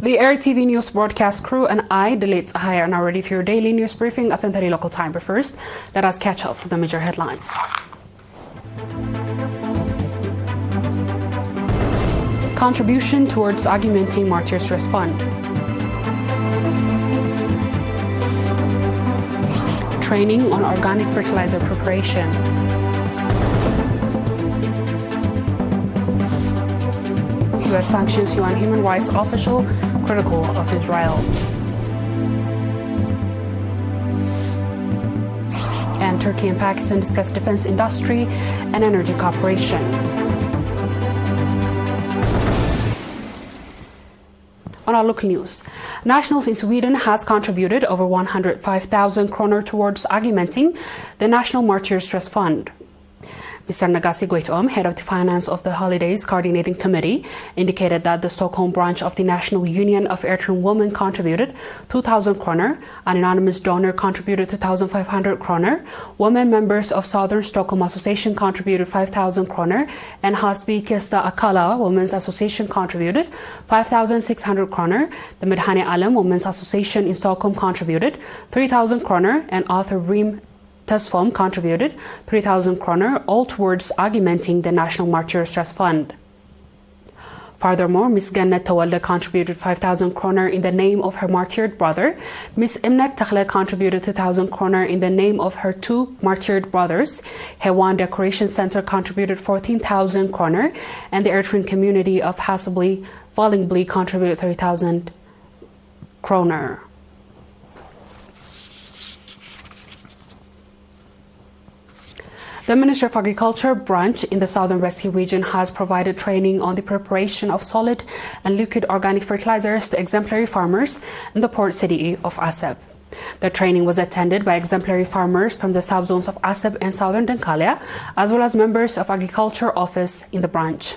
The ERi-TV news broadcast crew and I, Delit Sahaya, are now ready for your daily news briefing at 10:30 local time. But first, let us catch up with the major headlines. Contribution towards augmenting Martyrs Trust Fund. Training on organic fertilizer preparation. U.S. sanctions UN human rights official critical of Israel. And Turkey and Pakistan discuss defense industry and energy cooperation. On our local news, nationals in Sweden has contributed over 105,000 kronor towards augmenting the National Martyrs Trust Fund. Mr. Nagasi Goitom, head of the Finance of the Holidays Coordinating Committee, indicated that the Stockholm branch of the National Union of Eritrean Women contributed 2,000 kronor, an anonymous donor contributed 2,500 kronor, women members of Southern Stockholm Association contributed 5,000 kronor, and Hasbi Kesta Akala Women's Association contributed 5,600 kronor. The Medhane Alam Women's Association in Stockholm contributed 3,000 kronor, and author Reem Tesfom contributed 3,000 kronor, all towards augmenting the National Martyrs Trust Fund. Furthermore, Ms. Gannet Tawalda contributed 5,000 kronor in the name of her martyred brother. Ms. Imnet Takhle contributed 2,000 kronor in the name of her two martyred brothers. Hewan Decoration Center contributed 14,000 kronor, and the Eritrean community of Hasabli Volingli contributed 3,000 kronor. The Ministry of Agriculture branch in the Southern Red Sea region has provided training on the preparation of solid and liquid organic fertilizers to exemplary farmers in the port city of Aseb. The training was attended by exemplary farmers from the subzones of Aseb and Southern Denkalia, as well as members of Agriculture Office in the branch.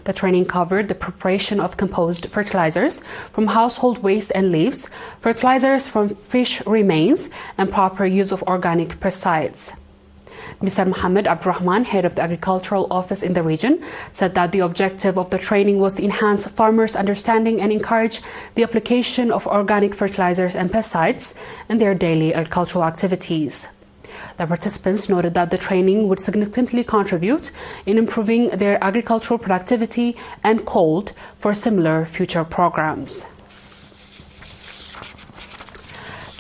The training covered the preparation of composed fertilizers from household waste and leaves, fertilizers from fish remains, and proper use of organic pesticides. Mr. Mohammed Abdurrahman, head of the Agricultural Office in the region, said that the objective of the training was to enhance farmers' understanding and encourage the application of organic fertilizers and pesticides in their daily agricultural activities. The participants noted that the training would significantly contribute in improving their agricultural productivity and called for similar future programs.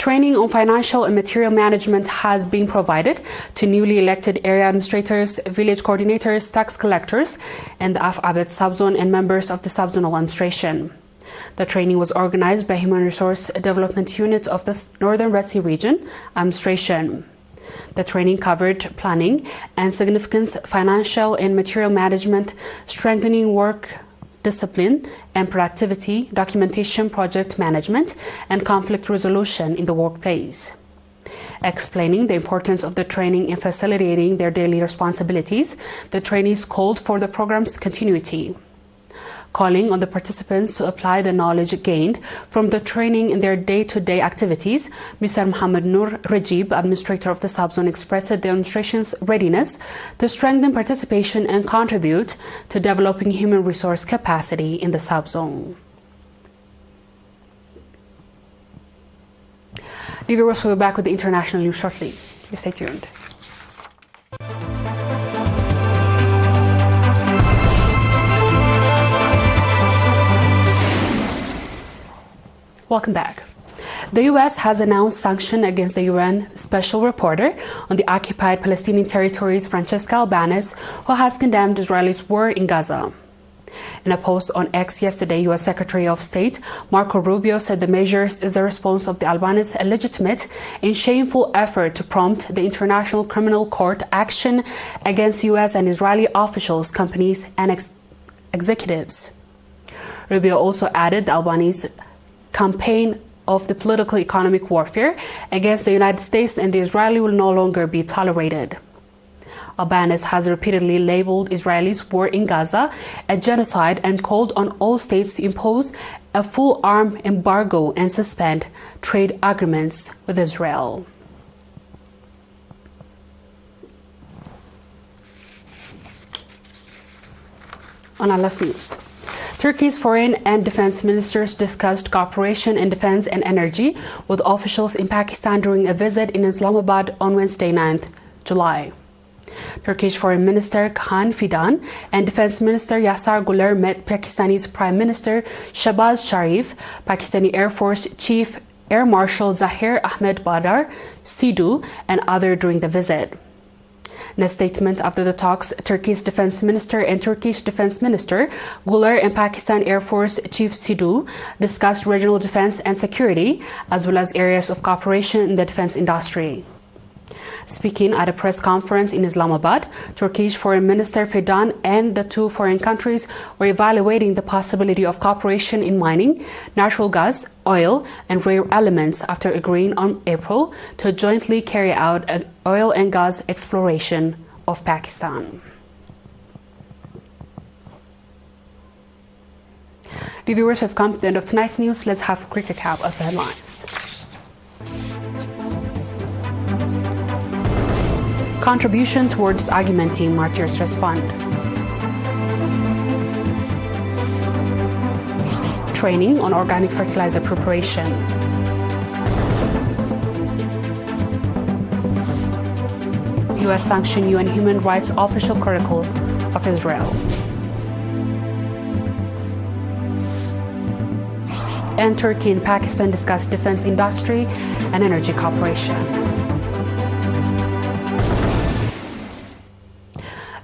Training on financial and material management has been provided to newly elected area administrators, village coordinators, tax collectors, and the Af-Abed subzone and members of the subzonal administration. The training was organized by Human Resource Development Unit of the Northern Red Sea Region Administration. The training covered planning and significant financial and material management, strengthening work discipline and productivity, documentation, project management, and conflict resolution in the workplace. Explaining the importance of the training in facilitating their daily responsibilities, the trainees called for the program's continuity. Calling on the participants to apply the knowledge gained from the training in their day-to-day activities, Mr. Mohammed Nur Rajib, administrator of the subzone, expressed the administration's readiness to strengthen participation and contribute to developing human resource capacity in the subzone. Dear viewers, we'll be back with the international news shortly. Please stay tuned. Welcome back. The U.S. has announced sanctions against the UN Special Reporter on the occupied Palestinian territories, Francesca Albanese, who has condemned Israel's war in Gaza. In a post on X yesterday, U.S. Secretary of State Marco Rubio said the measures is the response of the Albanese illegitimate and shameful effort to prompt the International Criminal Court action against U.S. and Israeli officials, companies, and executives. Rubio also added the Albanese campaign of the political economic warfare against the United States and the Israeli will no longer be tolerated. Albanese has repeatedly labeled Israelis' war in Gaza a genocide and called on all states to impose a full arms embargo and suspend trade agreements with Israel. On our last news, Turkey's foreign and defense ministers discussed cooperation in defense and energy with officials in Pakistan during a visit in Islamabad on Wednesday, 9th July. Turkish Foreign Minister Khan Fidan and Defense Minister Yasar Guler met Pakistani's Prime Minister Shahbaz Sharif, Pakistani Air Force Chief Air Marshal Zahir Ahmed Badar Sidhu, and others during the visit. In a statement after the talks, Turkey's Defense Minister and Turkish Defense Minister Guler and Pakistan Air Force Chief Sidhu discussed regional defense and security, as well as areas of cooperation in the defense industry. Speaking at a press conference in Islamabad, Turkish Foreign Minister Fidan and the two foreign countries were evaluating the possibility of cooperation in mining, natural gas, oil, and rare elements after agreeing on April to jointly carry out an oil and gas exploration of Pakistan. The viewers have come to the end of tonight's news. Let's have a quick recap of the headlines. Contribution towards augmenting Martyrs Trust Fund. Training on organic fertilizer preparation. U.S. sanctioned UN Human Rights Official Curricle of Israel. And Turkey and Pakistan discussed defense industry and energy cooperation.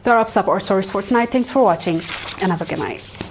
That wraps up our stories for tonight. Thanks for watching and have a good night.